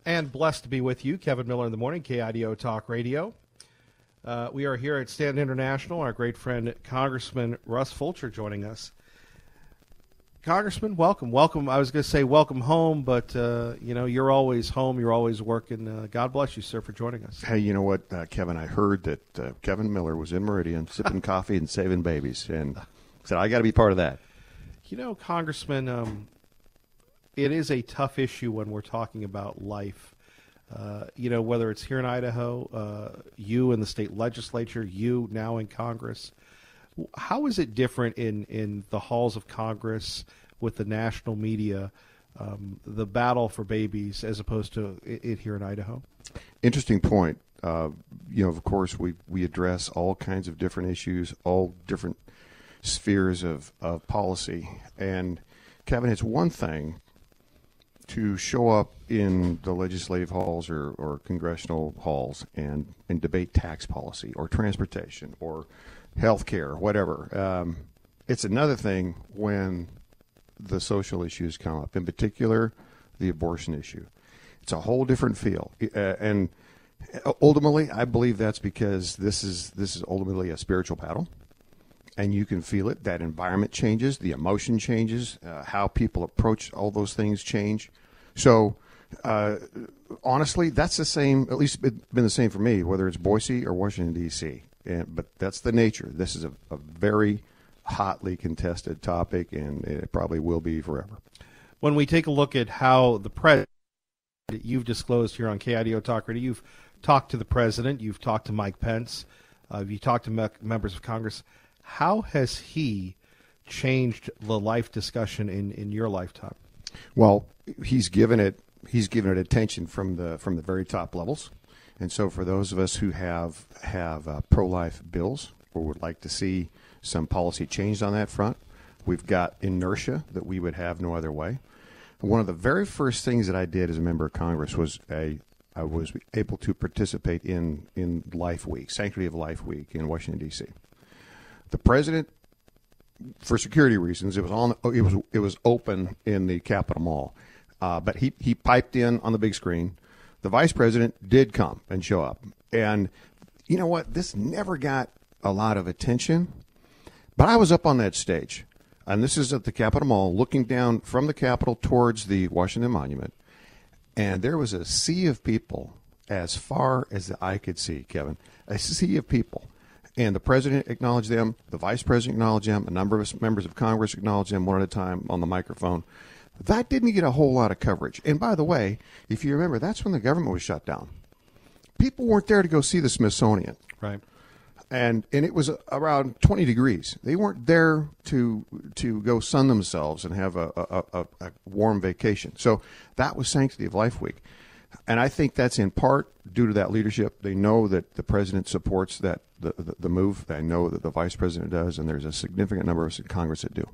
And blessed to be with you, Kevin Miller in the morning, KIDO Talk Radio. We are here at Stanton International. Our great friend, Congressman Russ Fulcher, joining us. Congressman, welcome. Welcome. I was going to say welcome home, but, you're always home. You're always working. God bless you, sir, for joining us. Hey, you know what, Kevin? I heard that Kevin Miller was in Meridian sipping coffee and saving babies, and said, I got to be part of that. You know, Congressman, it is a tough issue when we're talking about life. Whether it's here in Idaho, you in the state legislature, you now in Congress. How is it different in the halls of Congress with the national media, the battle for babies, as opposed to it here in Idaho? Interesting point. Of course, we address all kinds of different issues, all different spheres of policy. And, Kevin, it's one thing to show up in the legislative halls or congressional halls and debate tax policy or transportation or health care, whatever. It's another thing when the social issues come up, in particular the abortion issue. It's a whole different feel. And ultimately, I believe that's because this is ultimately a spiritual battle. And you can feel it. That environment changes. The emotion changes. How people approach all those things change. So, honestly, that's the same, at least it's been the same for me, whether it's Boise or Washington, D.C. But that's the nature. This is a very hotly contested topic, and it probably will be forever. When we take a look at how the president, you've disclosed here on KIDO Talk Radio, you've talked to the president, you've talked to Mike Pence, you've talked to members of Congress. How has he changed the life discussion in your lifetime? Well, he's given it attention from the very top levels, and so for those of us who have pro-life bills or would like to see some policy changed on that front, we've got inertia that we would have no other way. One of the very first things that I did as a member of Congress was I was able to participate in Life Week, Sanctity of Life Week in Washington, D.C. The president, for security reasons, it was open in the Capitol Mall, but he piped in on the big screen. The vice president did come and show up, and you know what? This never got a lot of attention, but I was up on that stage, and this is at the Capitol Mall, looking down from the Capitol towards the Washington Monument, and there was a sea of people as far as the eye could see, Kevin, a sea of people. And the president acknowledged them, the vice president acknowledged them, a number of us members of Congress acknowledged them one at a time on the microphone. That didn't get a whole lot of coverage. And by the way, if you remember, that's when the government was shut down. People weren't there to go see the Smithsonian. Right. And it was around 20 degrees. They weren't there to go sun themselves and have a warm vacation. So that was Sanctity of Life Week. And I think that's in part due to that leadership. They know that the president supports that the move. They know that the vice president does, and there's a significant number of us in Congress that do.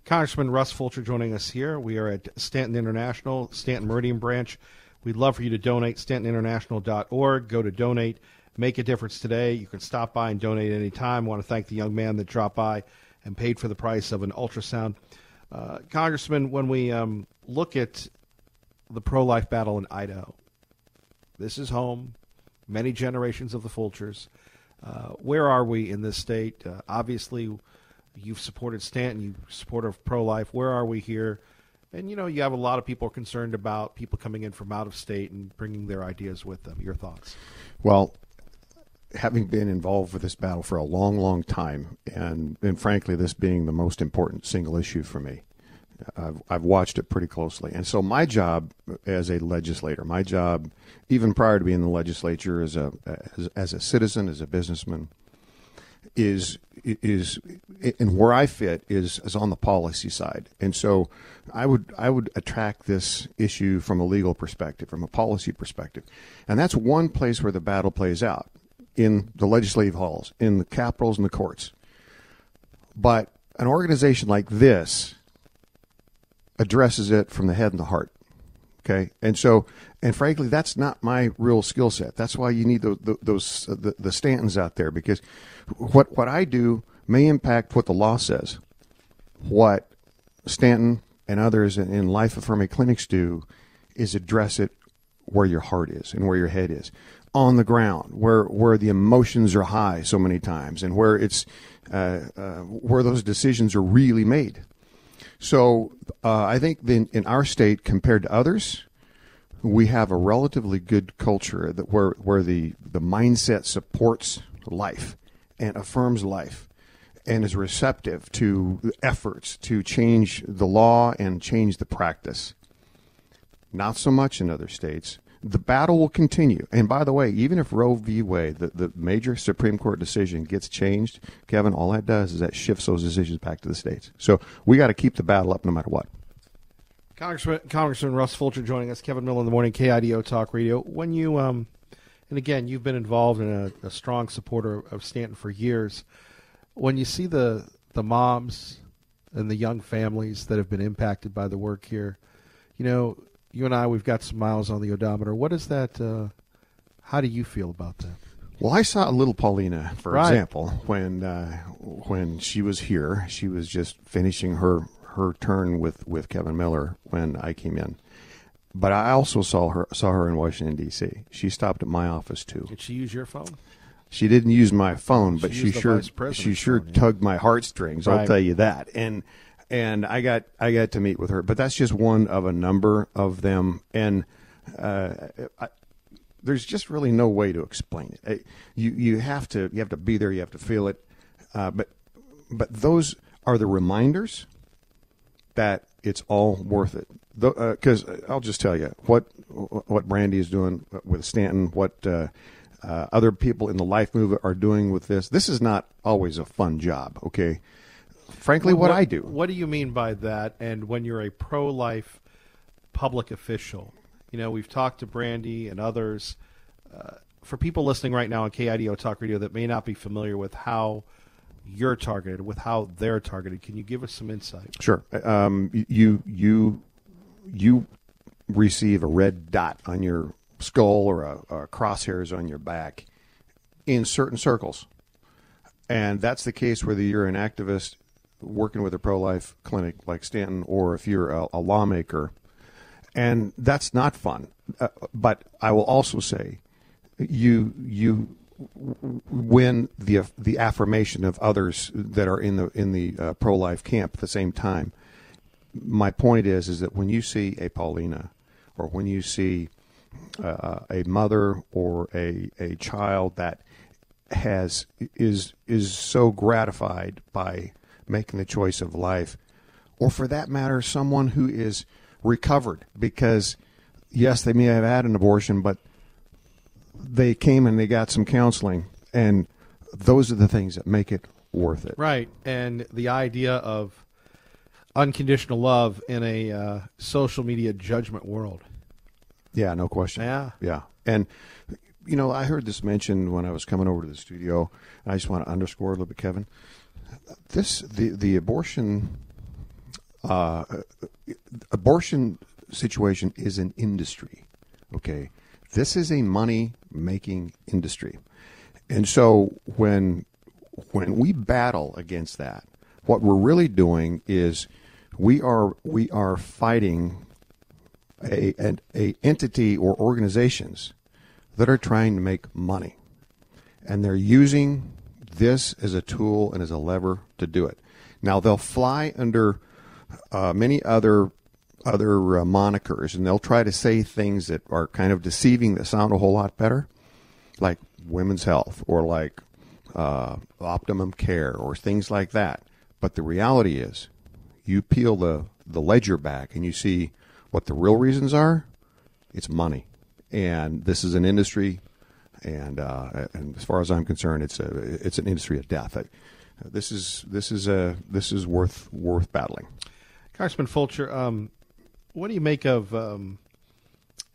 Congressman Russ Fulcher joining us here. We are at Stanton International, Stanton Meridian branch. We'd love for you to donate, stantoninternational.org. Go to donate. Make a difference today. You can stop by and donate any time. I want to thank the young man that dropped by and paid for the price of an ultrasound. Congressman, when we look at the pro-life battle in Idaho, this is home, many generations of the Fulchers. Where are we in this state? Obviously, you've supported Stanton, you support pro-life. Where are we here? And, you have a lot of people concerned about people coming in from out of state and bringing their ideas with them. Your thoughts? Well, having been involved with this battle for a long, long time, and frankly, this being the most important single issue for me, I've watched it pretty closely. And so my job as a legislator, my job even prior to being in the legislature as a citizen, as a businessman, is and where I fit is on the policy side. And so I would attack this issue from a legal perspective, from a policy perspective. And that's one place where the battle plays out, in the legislative halls, in the capitals and the courts. But an organization like this addresses it from the head and the heart. Okay, and frankly, that's not my real skill set. That's why you need the Stantons out there, because what I do may impact what the law says. What Stanton and others in life affirming clinics do is address it where your heart is and where your head is, on the ground, where the emotions are high so many times, and where it's where those decisions are really made. So I think in our state, compared to others, we have a relatively good culture that where the mindset supports life and affirms life and is receptive to efforts to change the law and change the practice. Not so much in other states. The battle will continue. And by the way, even if Roe v. Wade, the major Supreme Court decision, gets changed, Kevin, all that does is that shifts those decisions back to the states. So we got to keep the battle up no matter what. Congressman Russ Fulcher joining us. Kevin Miller in the morning, KIDO Talk Radio. When you, and again, you've been involved in a strong supporter of Stanton for years. When you see the moms and the young families that have been impacted by the work here, you know, you and I, we've got some miles on the odometer. What is that? How do you feel about that? Well, I saw little Paulina, for Right. example, when she was here. She was just finishing her turn with Kevin Miller when I came in. But I also saw her in Washington, D.C. She stopped at my office, too. Did she use your phone? She didn't use my phone, but She she used the sure vice president's she sure phone, yeah. tugged my heartstrings. I'll Right. tell you that. And I got to meet with her, but that's just one of a number of them. And there's just really no way to explain it. You have to be there. You have to feel it. But those are the reminders that it's all worth it. Because I'll just tell you what Brandy is doing with Stanton, what other people in the life movement are doing with this. This is not always a fun job, okay? Frankly, what I do. What do you mean by that? And when you're a pro-life public official, you know, we've talked to Brandy and others. For people listening right now on KIDO Talk Radio that may not be familiar with how you're targeted, with how they're targeted, can you give us some insight? Sure. You receive a red dot on your skull or a crosshairs on your back in certain circles. And that's the case whether you're an activist working with a pro-life clinic like Stanton or if you're a lawmaker. And that's not fun. But I will also say you win the affirmation of others that are in the pro-life camp at the same time. My point is that when you see a Paulina or when you see a mother or a child that is so gratified by making the choice of life, or for that matter, someone who is recovered because, yes, they may have had an abortion, but they came and they got some counseling, and those are the things that make it worth it. Right. And the idea of unconditional love in a social media judgment world. Yeah, no question. Yeah. And, you know, I heard this mentioned when I was coming over to the studio, and I just want to underscore a little bit, Kevin. The abortion situation is an industry, okay? This is a money-making industry. And so when we battle against that, what we're really doing is we are fighting an entity or organizations that are trying to make money. And they're using this as a tool and as a lever to do it. Now, they'll fly under many other monikers, and they'll try to say things that are kind of deceiving that sound a whole lot better, like women's health or like optimum care or things like that. But the reality is, you peel the ledger back and you see what the real reasons are. It's money, and this is an industry, and as far as I'm concerned, it's an industry of death. This is worth battling. Congressman Fulcher, what do you make of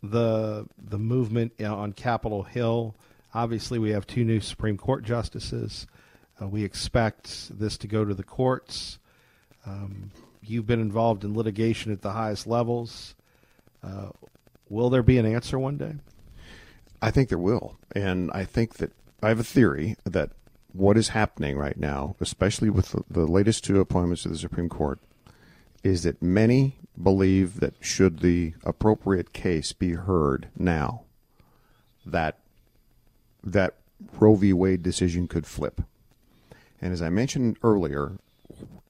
the movement on Capitol Hill? Obviously, we have 2 new Supreme Court justices. We expect this to go to the courts. You've been involved in litigation at the highest levels. Will there be an answer one day? I think there will. And I think that I have a theory that what is happening right now, especially with the latest 2 appointments to the Supreme Court, is that many believe that should the appropriate case be heard now, that Roe v. Wade decision could flip. And as I mentioned earlier,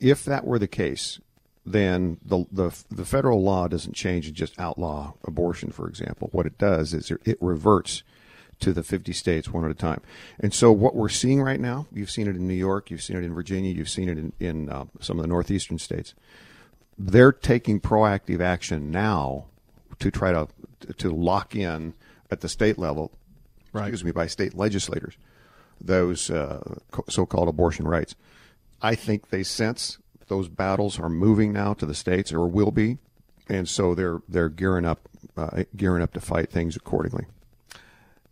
if that were the case, then the federal law doesn't change and just outlaw abortion, for example. What it does is it reverts to the 50 states one at a time. And so what we're seeing right now, you've seen it in New York, you've seen it in Virginia, you've seen it in some of the northeastern states. They're taking proactive action now to try to lock in at the state level, by state legislators, those so-called abortion rights. I think they sense those battles are moving now to the states, or will be, and so they're gearing up to fight things accordingly.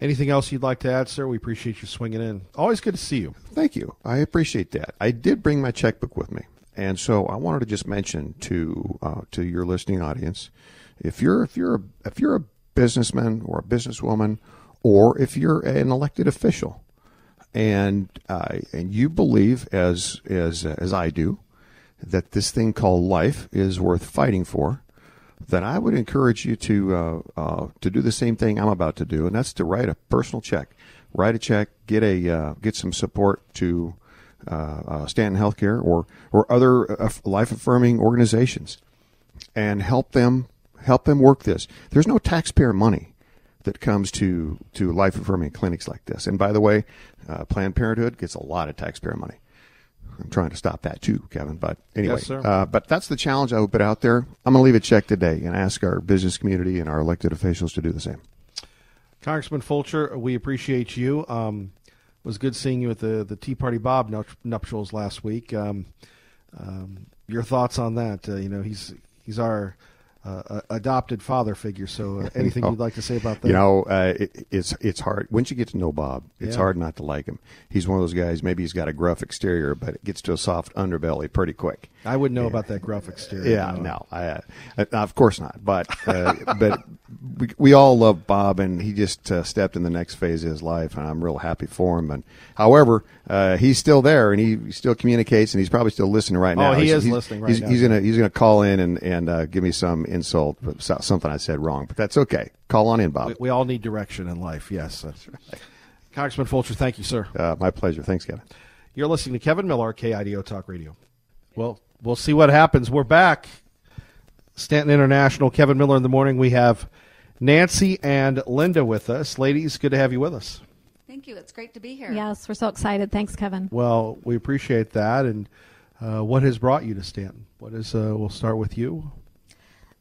Anything else you'd like to add, sir? We appreciate you swinging in. Always good to see you. Thank you. I appreciate that. I did bring my checkbook with me, and so I wanted to just mention to your listening audience, if you're a businessman or a businesswoman, or if you're an elected official, and you believe as I do that this thing called life is worth fighting for, then I would encourage you to do the same thing I'm about to do, and that's to write a personal check. Write a check, get some support to Stanton Healthcare or other life-affirming organizations, and help them work this. There's no taxpayer money that comes to life-affirming clinics like this. And by the way, Planned Parenthood gets a lot of taxpayer money. I'm trying to stop that too, Kevin. But anyway, yes, sir. But that's the challenge I would put out there. I'm going to leave a check today and ask our business community and our elected officials to do the same. Congressman Fulcher, we appreciate you. It was good seeing you at the Tea Party Bob nuptials last week. Your thoughts on that? He's our adopted father figure. So anything you'd like to say about that? It's hard. Once you get to know Bob, it's hard not to like him. He's one of those guys, maybe he's got a gruff exterior, but it gets to a soft underbelly pretty quick. I wouldn't know about that gruff exterior. Yeah, no, of course not. But we all love Bob, and he just stepped in the next phase of his life, and I'm real happy for him. And however, he's still there, and he still communicates, and he's probably still listening right now. Oh, he is listening right now. He's gonna call in and give me some insult, something I said wrong, but that's okay. Call on in, Bob. We all need direction in life. Yes, that's right. Congressman Fulcher, thank you, sir. My pleasure. Thanks, Kevin. You're listening to Kevin Miller, KIDO Talk Radio. Well, we'll see what happens. We're back. Stanton International, Kevin Miller in the morning. We have Nancy and Linda with us. Ladies, good to have you with us. Thank you. It's great to be here. Yes, we're so excited. Thanks, Kevin. Well, we appreciate that. And what has brought you to Stanton? We'll start with you.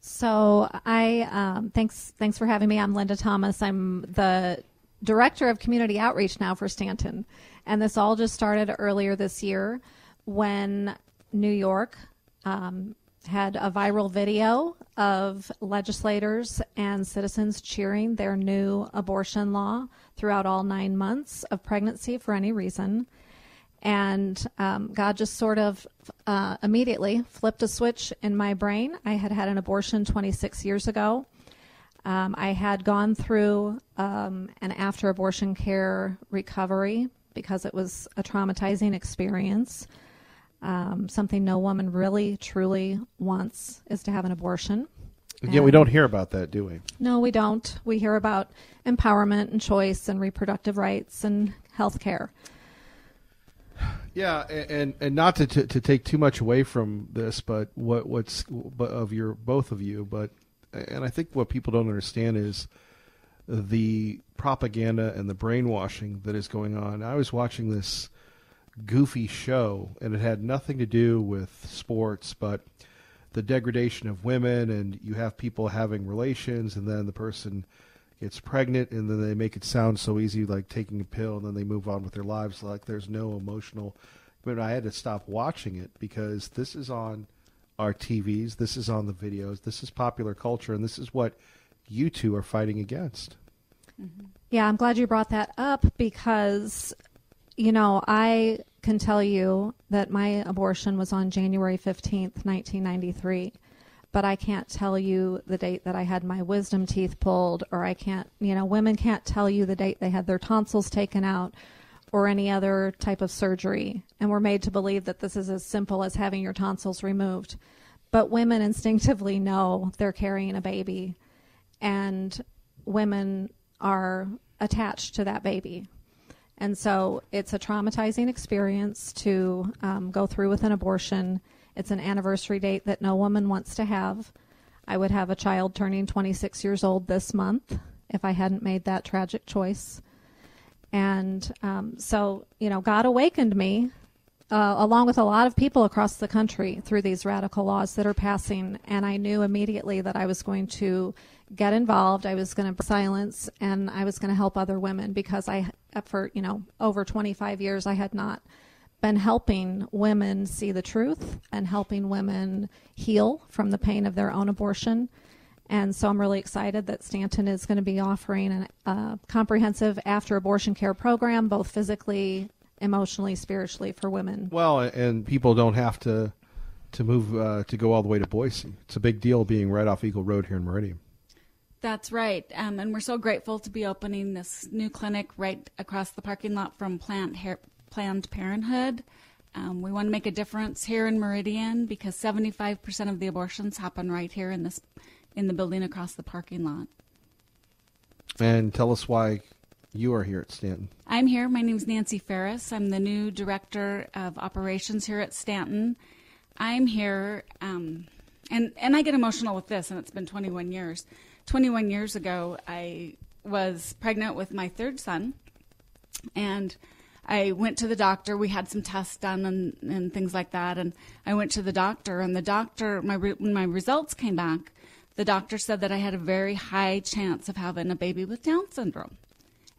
So thanks for having me. I'm Linda Thomas. I'm the Director of Community Outreach now for Stanton. And this all just started earlier this year when New York had a viral video of legislators and citizens cheering their new abortion law throughout all 9 months of pregnancy for any reason. And God just sort of immediately flipped a switch in my brain. I had had an abortion 26 years ago. I had gone through an after-abortion care recovery because it was a traumatizing experience. Something no woman really, truly wants is to have an abortion. Again, we don't hear about that, do we? No, we don't. We hear about empowerment and choice and reproductive rights and health care. Yeah, and not to take too much away from this, but what's of your both of you, and I think what people don't understand is the propaganda and the brainwashing that is going on. I was watching this goofy show, and it had nothing to do with sports, but the degradation of women, and you have people having relations, and then the person gets pregnant, and then they make it sound so easy, like taking a pill, and then they move on with their lives like there's no emotional. But I had to stop watching it because this is on our TVs, this is on the videos, this is popular culture, and this is what you two are fighting against. Mm-hmm. Yeah, I'm glad you brought that up because, I can tell you that my abortion was on January 15th, 1993. But I can't tell you the date that I had my wisdom teeth pulled, or I can't, women can't tell you the date they had their tonsils taken out or any other type of surgery. And we're made to believe that this is as simple as having your tonsils removed. but women instinctively know they're carrying a baby, and women are attached to that baby. And so it's a traumatizing experience to go through with an abortion. It's an anniversary date that no woman wants to have. I would have a child turning 26 years old this month if I hadn't made that tragic choice. And so, God awakened me, along with a lot of people across the country, through these radical laws that are passing. And I knew immediately that I was going to get involved. I was going to silence, and I was going to help other women, because for over 25 years, I had not been helping women see the truth and helping women heal from the pain of their own abortion. And so I'm really excited that Stanton is going to be offering a comprehensive after-abortion care program, both physically, emotionally, spiritually, for women. Well, and people don't have to move to go all the way to Boise. It's a big deal being right off Eagle Road here in Meridian. That's right. And we're so grateful to be opening this new clinic right across the parking lot from Planned Parenthood. We want to make a difference here in Meridian, because 75% of the abortions happen right here in the building across the parking lot. And tell us why you are here at Stanton. I'm here. My name is Nancy Ferris. I'm the new director of operations here at Stanton. I'm here, and I get emotional with this, and it's been 21 years. 21 years ago, I was pregnant with my third son, and I went to the doctor. We had some tests done and things like that, and I went to the doctor, and the doctor, when my results came back, the doctor said that I had a very high chance of having a baby with Down syndrome,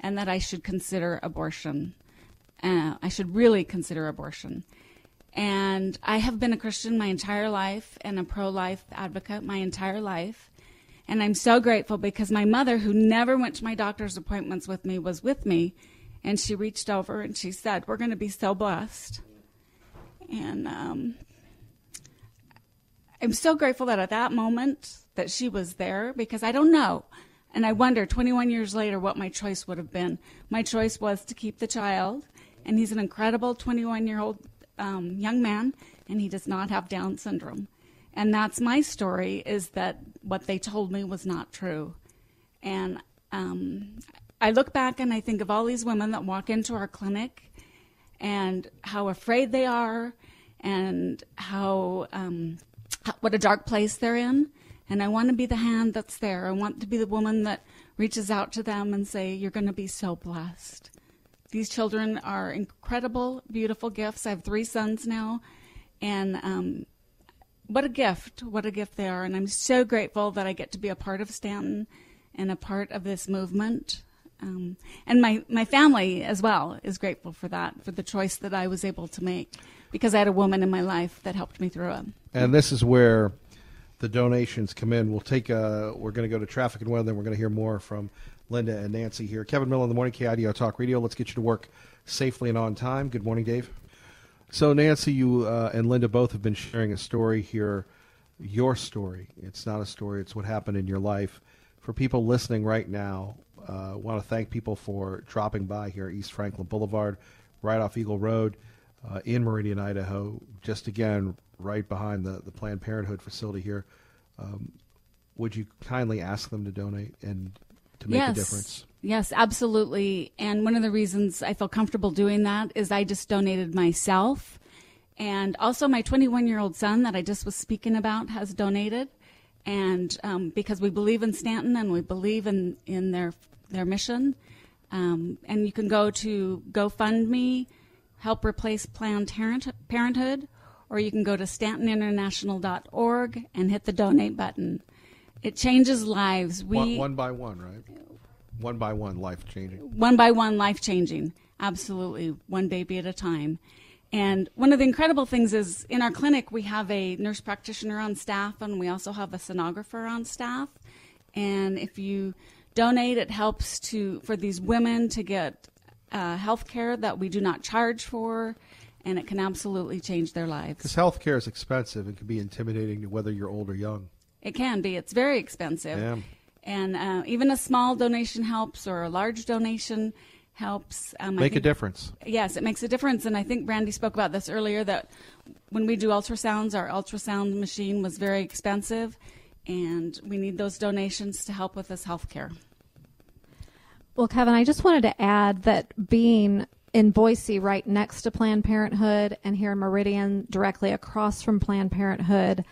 and that I should consider abortion. I should really consider abortion. And I have been a Christian my entire life and a pro-life advocate my entire life. And I'm so grateful, because my mother, who never went to my doctor's appointments with me, was with me. And she reached over and she said, "We're going to be so blessed." And I'm so grateful that at that moment that she was there, because I don't know. And I wonder, 21 years later, what my choice would have been. My choice was to keep the child. And he's an incredible 21-year-old young man, and he does not have Down syndrome. And that's my story, is that what they told me was not true. And I look back and I think of all these women that walk into our clinic and how afraid they are, and what a dark place they're in. And I want to be the hand that's there. I want to be the woman that reaches out to them and say, "You're going to be so blessed." These children are incredible, beautiful gifts. I have 3 sons now, and what a gift they are. And I'm so grateful that I get to be a part of Stanton and a part of this movement. And my family as well is grateful for that, for the choice that I was able to make, because I had a woman in my life that helped me through it. And this is where the donations come in. We're going to go to traffic and weather, then we're going to hear more from Linda and Nancy here. Kevin Miller in the morning, KIDO Talk Radio. Let's get you to work safely and on time. Good morning, Dave. So, Nancy, you and Linda both have been sharing a story here, your story. It's not a story, it's what happened in your life. For people listening right now, I want to thank people for dropping by here at East Franklin Boulevard, right off Eagle Road, in Meridian, Idaho, just again, right behind the Planned Parenthood facility here. Would you kindly ask them to donate and to make a difference? Yes, absolutely. And one of the reasons I feel comfortable doing that is I just donated myself. And also my 21-year-old son that I just was speaking about has donated. And because we believe in Stanton and we believe in their mission. And you can go to GoFundMe, Help Replace Planned Parenthood, or you can go to StantonInternational.org and hit the donate button. It changes lives. One by one, right? One by one, life-changing. One by one, life-changing. Absolutely. One baby at a time. And one of the incredible things is in our clinic, we have a nurse practitioner on staff, and we also have a sonographer on staff. And if you donate, it helps for these women to get health care that we do not charge for, and it can absolutely change their lives. Because health care is expensive. It can be intimidating to whether you're old or young. It can be. It's very expensive. Yeah. And even a small donation helps, or a large donation. helps. Make a difference. Yes, it makes a difference. And I think Brandy spoke about this earlier, that when we do ultrasounds, our ultrasound machine was very expensive, and we need those donations to help with this health care. Well, Kevin, I just wanted to add that being in Boise, right next to Planned Parenthood, and here in Meridian, directly across from Planned Parenthood,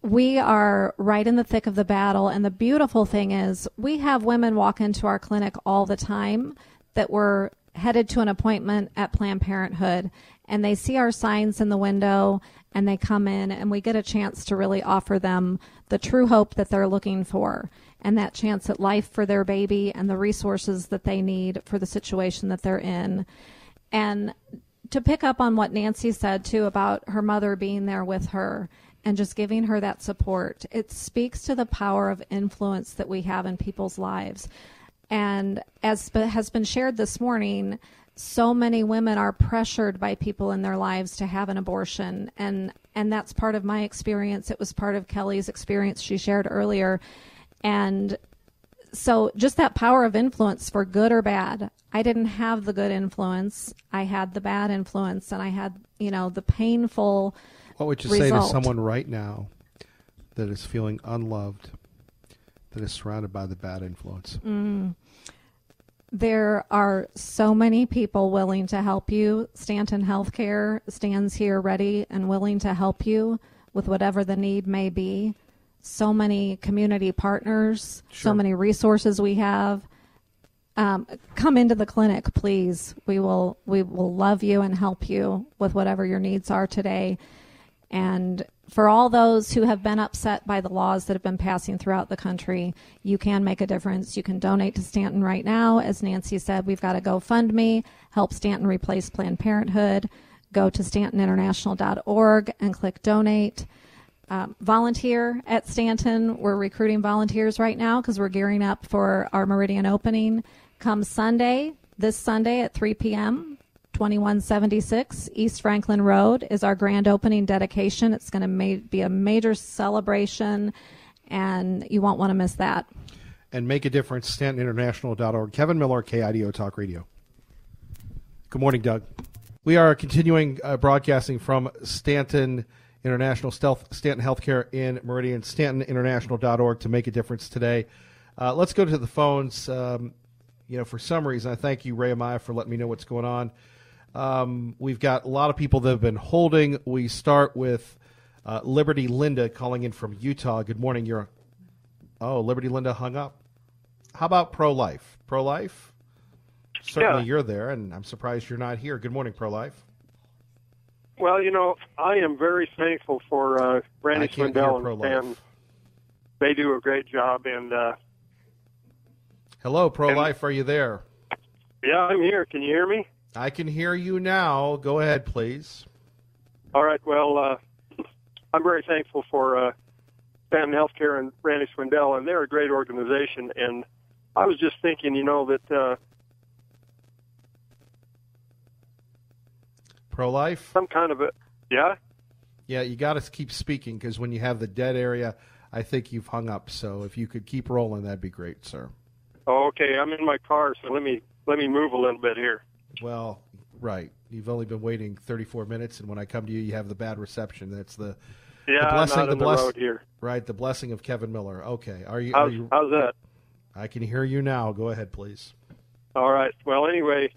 we are right in the thick of the battle. And the beautiful thing is we have women walk into our clinic all the time that were headed to an appointment at Planned Parenthood, and they see our signs in the window, and they come in, and we get a chance to really offer them the true hope that they're looking for, and that chance at life for their baby and the resources that they need for the situation that they're in. And to pick up on what Nancy said, too, about her mother being there with her and just giving her that support, it speaks to the power of influence that we have in people's lives. And as has been shared this morning, so many women are pressured by people in their lives to have an abortion. And that's part of my experience. It was part of Kelly's experience she shared earlier. And so just that power of influence, for good or bad. I didn't have the good influence. I had the bad influence, and I had, the painful What would you result. say to someone right now that is feeling unloved, that is surrounded by the bad influence? There are so many people willing to help you. Stanton Healthcare stands here ready and willing to help you with whatever the need may be. So many community partners, so many resources we have. Come into the clinic, please. We will love you and help you with whatever your needs are today. And for all those who have been upset by the laws that have been passing throughout the country, you can make a difference. You can donate to Stanton right now. As Nancy said, we've got a GoFundMe, Help Stanton Replace Planned Parenthood. Go to StantonInternational.org and click donate. Volunteer at Stanton. We're recruiting volunteers right now because we're gearing up for our Meridian opening. Come this Sunday at 3 p.m., 2176 East Franklin Road is our grand opening dedication. It's going to be a major celebration, and you won't want to miss that. And make a difference, StantonInternational.org. Kevin Miller, KIDO Talk Radio. Good morning, Doug. We are continuing broadcasting from Stanton International, Stanton Healthcare in Meridian, StantonInternational.org to make a difference today. Let's go to the phones. For some reason, I thank you, Ray Amaya, for letting me know what's going on. We've got a lot of people that have been holding. We start with Liberty Linda calling in from Utah. Good morning. Liberty Linda hung up. How about pro-life? Pro-life? Certainly you're there, and I'm surprised you're not here. Good morning, pro-life. Well, I am very thankful for Brandy Swindell, and they do a great job. And hello, pro-life. Are you there? Yeah, I'm here. Can you hear me? I can hear you now. Go ahead, please. All right. Well, I'm very thankful for Stanton Healthcare and Brandy Swindell, and they're a great organization. And I was just thinking, that pro-life? some kind of Yeah, you got to keep speaking because when you have the dead area, I think you've hung up. So if you could keep rolling, that'd be great, sir. Oh, okay. I'm in my car, so let me move a little bit here. Well, right. You've only been waiting 34 minutes, and when I come to you, you have the bad reception. That's the blessing. I'm not on the road here. Right, the blessing of Kevin Miller. Okay. How's that? I can hear you now. Go ahead, please. All right. Well, anyway,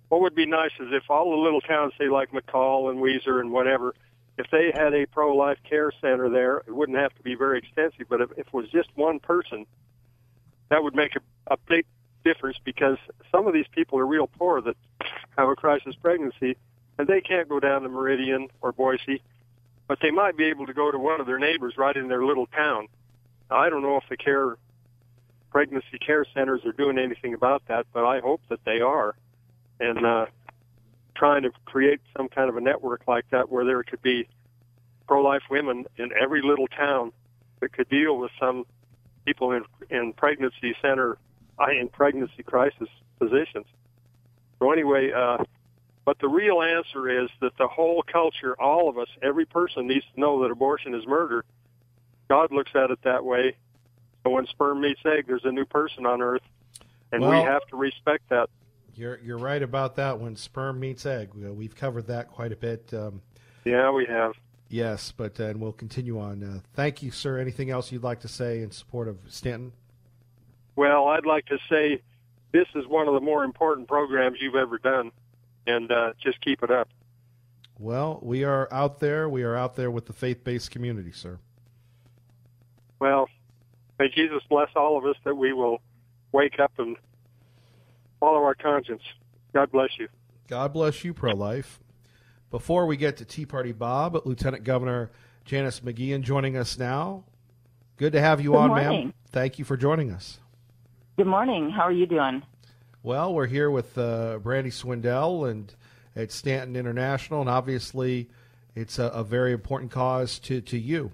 what would be nice is if all the little towns, say like McCall and Weiser and whatever, if they had a pro-life care center there, it wouldn't have to be very extensive, but if it was just one person, that would make a big difference because some of these people are real poor that have a crisis pregnancy, and they can't go down to Meridian or Boise, but they might be able to go to one of their neighbors right in their little town. Now, I don't know if the pregnancy care centers are doing anything about that, but I hope that they are. And trying to create some kind of a network like that where there could be pro-life women in every little town that could deal with some people in pregnancy crisis positions. So anyway, but the real answer is that the whole culture, all of us, every person needs to know that abortion is murder. God looks at it that way. So when sperm meets egg, there's a new person on earth, and we have to respect that. You're right about that. When sperm meets egg, we've covered that quite a bit. Yeah, we have. Yes, but and we'll continue on. Thank you, sir. Anything else you'd like to say in support of Stanton? Well, I'd like to say this is one of the more important programs you've ever done, and just keep it up. Well, we are out there. We are out there with the faith-based community, sir. Well, may Jesus bless all of us that we will wake up and follow our conscience. God bless you. God bless you, pro-life. Before we get to Tea Party Bob, Lieutenant Governor Janice McGeachin joining us now. Good to have you on, ma'am. Thank you for joining us. Good morning. How are you doing? Well, we're here with Brandy Swindell and at Stanton International, and obviously it's a very important cause to you.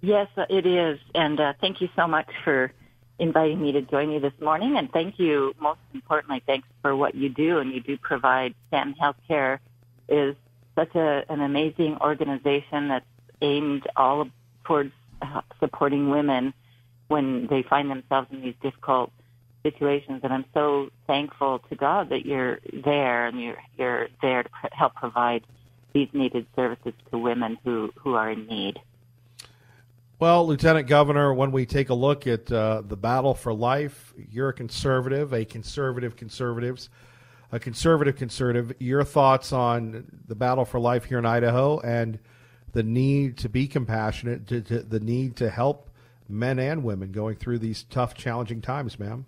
Yes, it is, and thank you so much for inviting me to join you this morning, and thank you, most importantly, thanks for what you do, and you do provide. Stanton Healthcare is such an amazing organization that's aimed all towards supporting women when they find themselves in these difficult situations, and I'm so thankful to God that you're there and you're there to help provide these needed services to women who are in need. Well, Lieutenant Governor, when we take a look at the battle for life, you're a conservative, conservative. Your thoughts on the battle for life here in Idaho and the need to be compassionate, the need to help men and women going through these tough, challenging times, ma'am?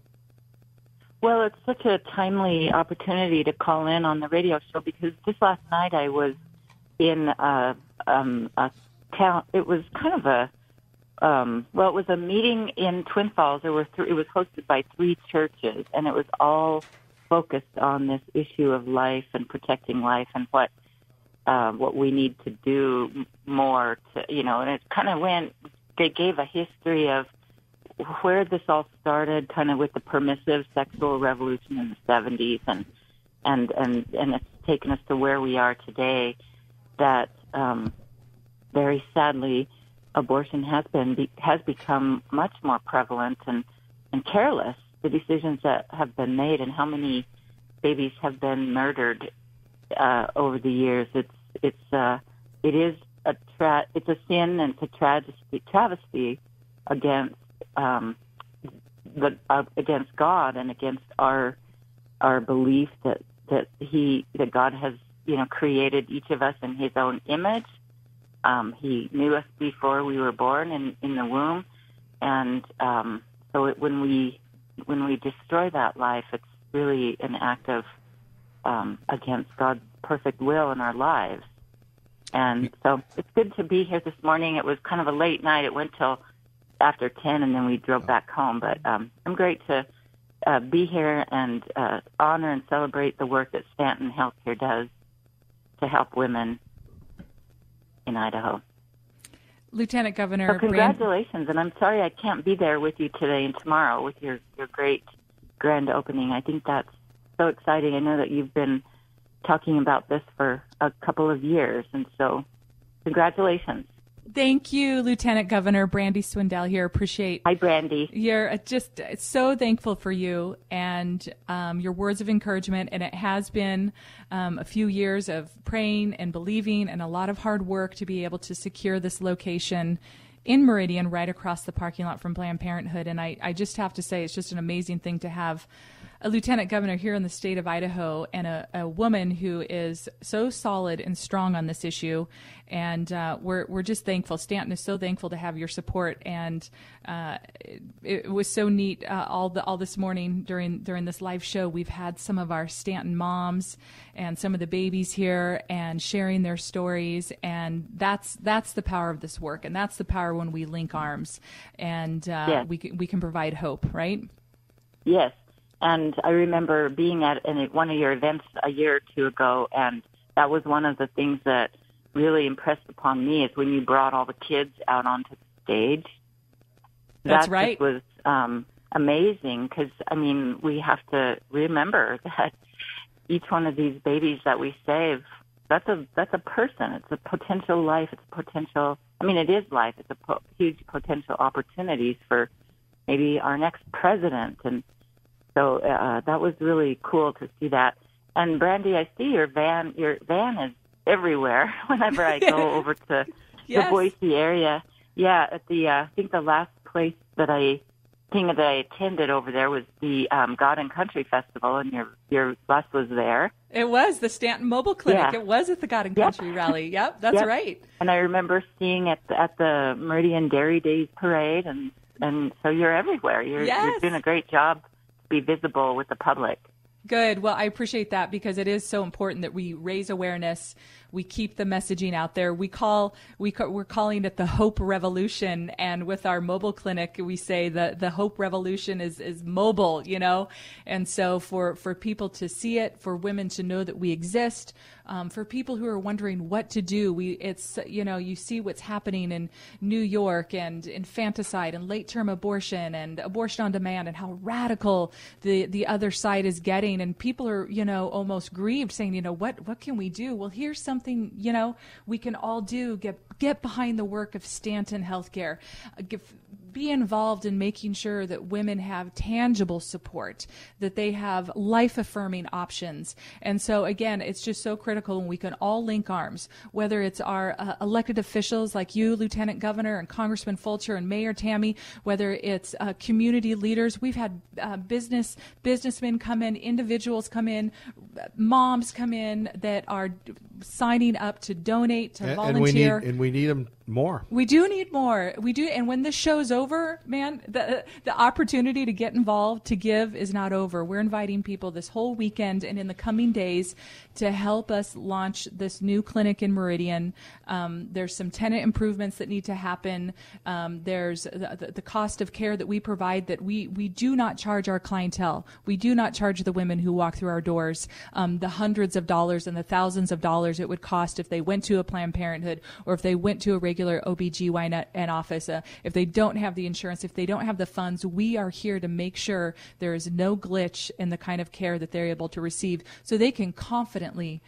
Well, it's such a timely opportunity to call in on the radio show because just last night I was in a town. It was kind of a it was a meeting in Twin Falls. It was hosted by 3 churches, and it was all focused on this issue of life and protecting life and what we need to do more to, and it kind of they gave a history of where this all started, kind of with the permissive sexual revolution in the 70s, and it's taken us to where we are today. That very sadly, abortion has become much more prevalent and careless. The decisions that have been made and how many babies have been murdered over the years. It is a sin and it's a travesty against against God and against our belief that God has created each of us in His own image. He knew us before we were born in the womb, and so when we destroy that life, it's really an act of against God's perfect will in our lives. And so it's good to be here this morning. It was kind of a late night. It went till after 10, and then we drove back home. But I'm great to be here and honor and celebrate the work that Stanton Healthcare does to help women in Idaho. Lieutenant Governor, so congratulations, and I'm sorry I can't be there with you today and tomorrow with your great grand opening. I think that's so exciting. I know that you've been talking about this for a couple of years, and so congratulations. Thank you, Lieutenant Governor. Brandy Swindell here. Appreciate. Hi, Brandy. You're just so thankful for you and your words of encouragement. And it has been a few years of praying and believing and a lot of hard work to be able to secure this location in Meridian, right across the parking lot from Planned Parenthood. And I just have to say, it's just an amazing thing to have a lieutenant governor here in the state of Idaho and a woman who is so solid and strong on this issue. And we're just thankful. Stanton is so thankful to have your support. And it was so neat all this morning during this live show. We've had some of our Stanton moms and some of the babies here and sharing their stories. And that's the power of this work. And that's the power when we link arms and we can provide hope, right? Yes. And I remember being at one of your events a year or two ago, and that was one of the things that really impressed upon me is when you brought all the kids out onto the stage. That's right. That was amazing because, we have to remember that each one of these babies that we save, that's a person. It's a potential life. It's a potential, it is life. It's a huge potential opportunities for maybe our next president. And So that was really cool to see that. And Brandy, I see your van. Your van is everywhere whenever I go over to Yes. the Boise area. Yeah, at the I think the last place that I attended over there was the God and Country Festival, and your bus was there. It was the Stanton Mobile Clinic. Yeah. It was at the God and Yep. Country Rally. Yep, that's Yep. right. And I remember seeing at the Meridian Dairy Days parade, and so you're everywhere. You're Yes. doing a great job to be visible with the public. Good. Well, I appreciate that because it is so important that we raise awareness. We keep the messaging out there. We're calling it the Hope Revolution. And with our mobile clinic, we say that the Hope Revolution is mobile, you know? And so for people to see it, for women to know that we exist, for people who are wondering what to do, you see what's happening in New York and infanticide and late-term abortion and abortion on demand and how radical the other side is getting. And people are, almost grieved saying, what can we do? Well, here's something, we can all do. Get behind the work of Stanton Healthcare. Be involved in making sure that women have tangible support, that they have life-affirming options. And so, again, it's just so critical when we can all link arms, whether it's our elected officials like you, Lieutenant Governor, and Congressman Fulcher and Mayor Tammy, whether it's community leaders. We've had businessmen come in, individuals come in, moms come in that are signing up to donate, to volunteer. And we need them more. We do need more. We do. And when this show's over, man, the opportunity to get involved, to give is not over. We're inviting people this whole weekend and in the coming days to help us launch this new clinic in Meridian. There's some tenant improvements that need to happen. There's the cost of care that we provide that we do not charge our clientele. We do not charge the women who walk through our doors the hundreds of dollars and the thousands of dollars it would cost if they went to a Planned Parenthood or if they went to a regular OBGYN office. If they don't have the insurance, if they don't have the funds, we are here to make sure there is no glitch in the kind of care that they're able to receive so they can confidently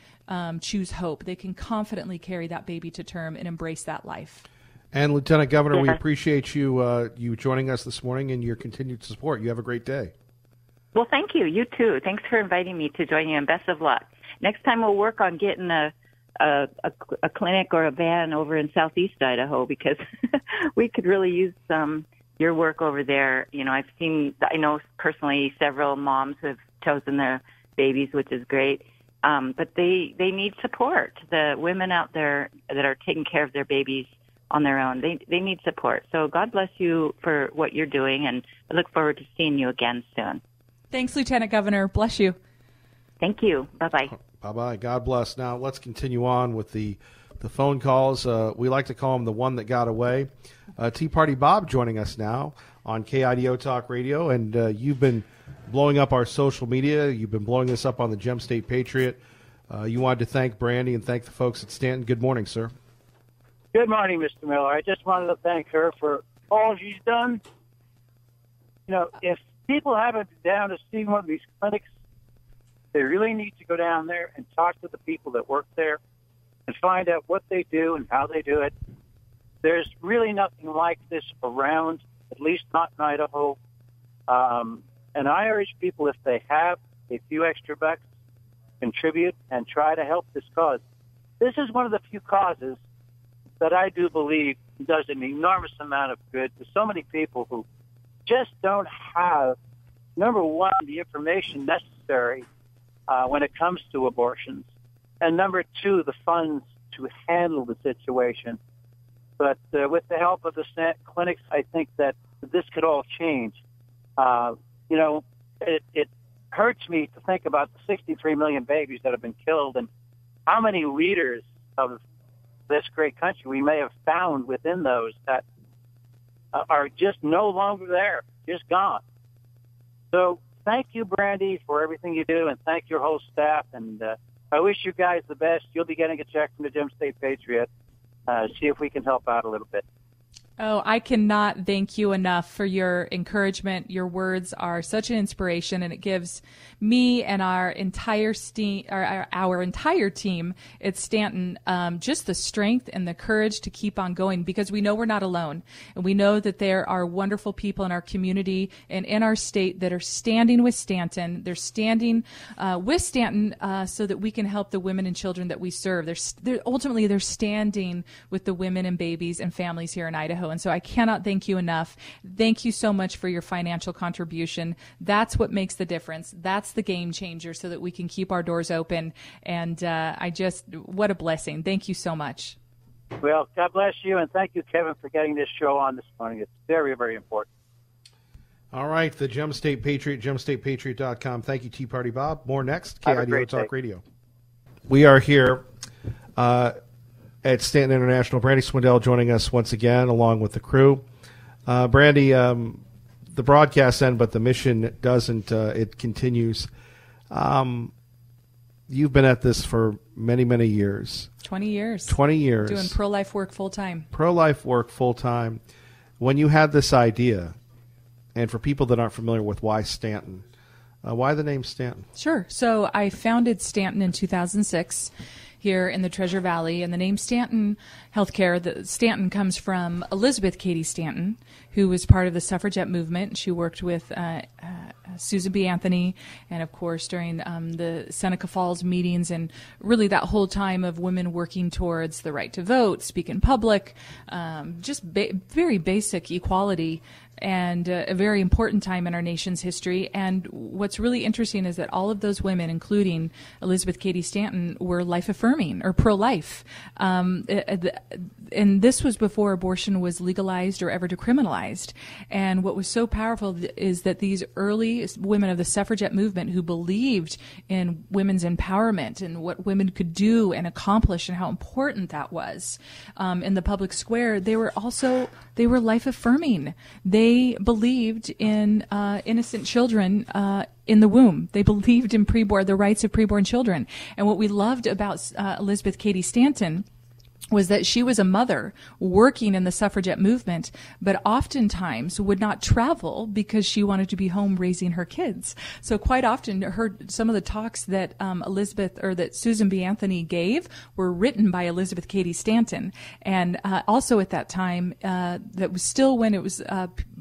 choose hope. They can confidently carry that baby to term and embrace that life. And Lieutenant Governor, we Yeah. appreciate you joining us this morning and your continued support. You have a great day. Well, thank you. You too. Thanks for inviting me to join you, and best of luck. Next time we'll work on getting a clinic or a van over in southeast Idaho because we could really use your work over there. I know personally several moms who have chosen their babies, which is great. But they need support. The women out there that are taking care of their babies on their own, they need support. So God bless you for what you're doing, and I look forward to seeing you again soon. Thanks, Lieutenant Governor. Bless you. Thank you. Bye-bye. Bye-bye. God bless. Now, let's continue on with the phone calls. We like to call them the one that got away. Tea Party Bob joining us now on KIDO Talk Radio, and you've been blowing up our social media. You've been blowing this up on the Gem State Patriot. You wanted to thank Brandy and thank the folks at Stanton. Good morning, sir. Good morning, Mr. Miller. I just wanted to thank her for all she's done. If people haven't been down to see one of these clinics, they really need to go down there and talk to the people that work there and find out what they do and how they do it. There's really nothing like this around, at least not in Idaho. And I urge people, if they have a few extra bucks, contribute and try to help this cause. This is one of the few causes that I do believe does an enormous amount of good to so many people who just don't have, number one, the information necessary when it comes to abortions, and number two, the funds to handle the situation. But with the help of the clinics, I think that this could all change. It hurts me to think about the 63 million babies that have been killed and how many leaders of this great country we may have found within those that are just no longer there, just gone. So thank you, Brandy, for everything you do, and thank your whole staff. And I wish you guys the best. You'll be getting a check from the Gem State Patriot. See if we can help out a little bit. Oh, I cannot thank you enough for your encouragement. Your words are such an inspiration, and it gives me and our entire our entire team at Stanton just the strength and the courage to keep on going, because we know we're not alone, and we know that there are wonderful people in our community and in our state that are standing with Stanton. They're standing with Stanton so that we can help the women and children that we serve. Ultimately they're standing with the women and babies and families here in Idaho. And so I cannot thank you enough. Thank you so much for your financial contribution. That's what makes the difference. That's the game changer, so that we can keep our doors open. And what a blessing. Thank you so much. Well, God bless you, and thank you, Kevin, for getting this show on this morning. It's very, very important. All right, the Gem State Patriot, gemstatepatriot.com. Thank you, Tea Party Bob. More next, Have a KIDO great Talk day. Radio. We are here at Stanton International. Brandy Swindell joining us once again, along with the crew. Brandy, the broadcast ends, but the mission doesn't. It continues. You've been at this for many, many years. 20 years. 20 years. Doing pro-life work full-time. Pro-life work full-time. When you had this idea, and for people that aren't familiar with why Stanton, why the name Stanton? Sure. So I founded Stanton in 2006 here in the Treasure Valley, and the name Stanton Healthcare, Stanton comes from Elizabeth Cady Stanton, who was part of the suffragette movement. She worked with Susan B. Anthony, and of course during the Seneca Falls meetings, and really that whole time of women working towards the right to vote, speak in public, just very basic equality, and a very important time in our nation's history. And what's really interesting is that all of those women, including Elizabeth Cady Stanton, were life-affirming or pro-life. And this was before abortion was legalized or ever decriminalized. And what was so powerful is that these early women of the suffragette movement who believed in women's empowerment and what women could do and accomplish and how important that was in the public square, they were life-affirming. They believed in innocent children in the womb. They believed in the rights of preborn children. And what we loved about Elizabeth Cady Stanton was that she was a mother working in the suffragette movement, but oftentimes would not travel because she wanted to be home raising her kids. So quite often, some of the talks that that Susan B. Anthony gave were written by Elizabeth Cady Stanton. And also at that time, that was still when it was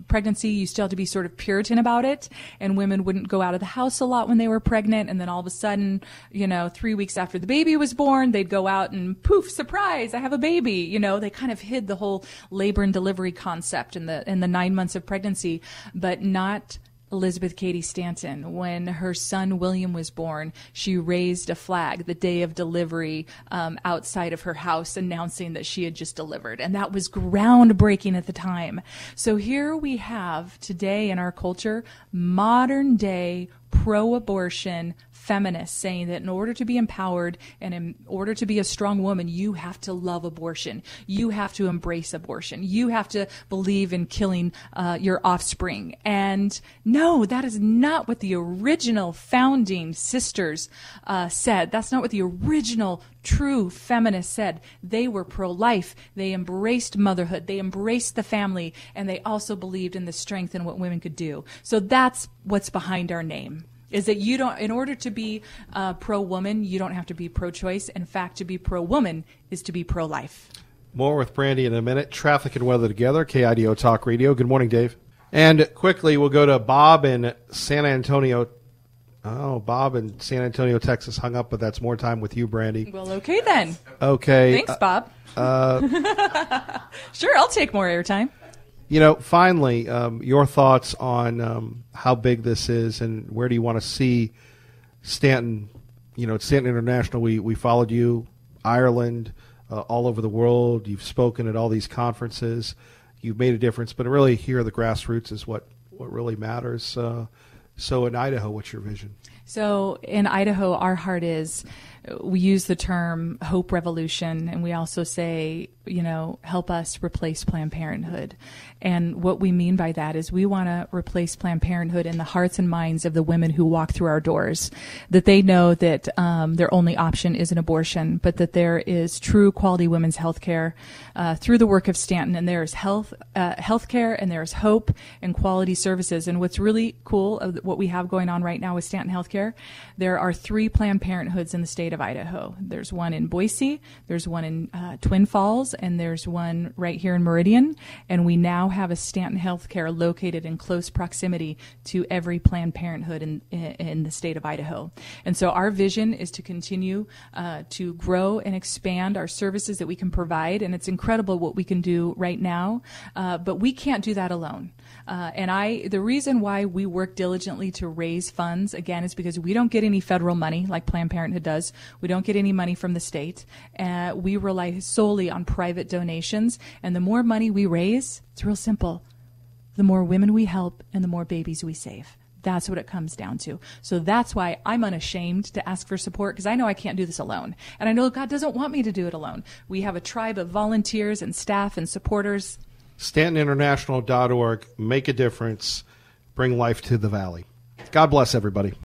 pregnancy, you still had to be sort of Puritan about it, and women wouldn't go out of the house a lot when they were pregnant. And then all of a sudden, 3 weeks after the baby was born, they'd go out and poof, surprise, I have a baby. They kind of hid the whole labor and delivery concept in the 9 months of pregnancy, but not Elizabeth Cady Stanton. When her son William was born, she raised a flag the day of delivery outside of her house, announcing that she had just delivered. And that was groundbreaking at the time. So here we have today in our culture, modern day pro-abortion feminists saying that in order to be empowered and in order to be a strong woman, you have to love abortion. You have to embrace abortion. You have to believe in killing your offspring. And no, that is not what the original founding sisters said. That's not what the original true feminists said. They were pro-life. They embraced motherhood. They embraced the family. And they also believed in the strength in what women could do. So that's what's behind our name. Is that you don't, in order to be pro-woman, you don't have to be pro-choice. In fact, to be pro-woman is to be pro-life. More with Brandy in a minute. Traffic and weather together, KIDO Talk Radio. Good morning, Dave. And quickly, we'll go to Bob in San Antonio. Oh, Bob in San Antonio, Texas hung up, but that's more time with you, Brandy. Well, okay then. Okay. Thanks, Bob. Sure, I'll take more airtime. Finally, your thoughts on how big this is and where do you want to see Stanton? At Stanton International, we followed you, Ireland, all over the world. You've spoken at all these conferences. You've made a difference, but really here the grassroots is what really matters. So in Idaho, what's your vision? So in Idaho, our heart is we use the term hope revolution, and we also say, help us replace Planned Parenthood. And what we mean by that is we want to replace Planned Parenthood in the hearts and minds of the women who walk through our doors, that they know that their only option is an abortion, but that there is true quality women's health care through the work of Stanton, and there is health care, and there is hope and quality services. And what's really cool of what we have going on right now with Stanton Healthcare, there are 3 Planned Parenthoods in the state of Idaho. There's one in Boise, there's one in Twin Falls, and there's one right here in Meridian. And we now have a Stanton Healthcare located in close proximity to every Planned Parenthood in the state of Idaho. And so our vision is to continue to grow and expand our services that we can provide. And it's incredible what we can do right now, but we can't do that alone. The reason why we work diligently to raise funds, again, is because we don't get any federal money like Planned Parenthood does. We don't get any money from the state. We rely solely on private donations. And the more money we raise, it's real simple. The more women we help and the more babies we save. That's what it comes down to. So that's why I'm unashamed to ask for support, because I know I can't do this alone. And I know God doesn't want me to do it alone. We have a tribe of volunteers and staff and supporters. StantonInternational.org. Make a difference. Bring life to the valley. God bless everybody.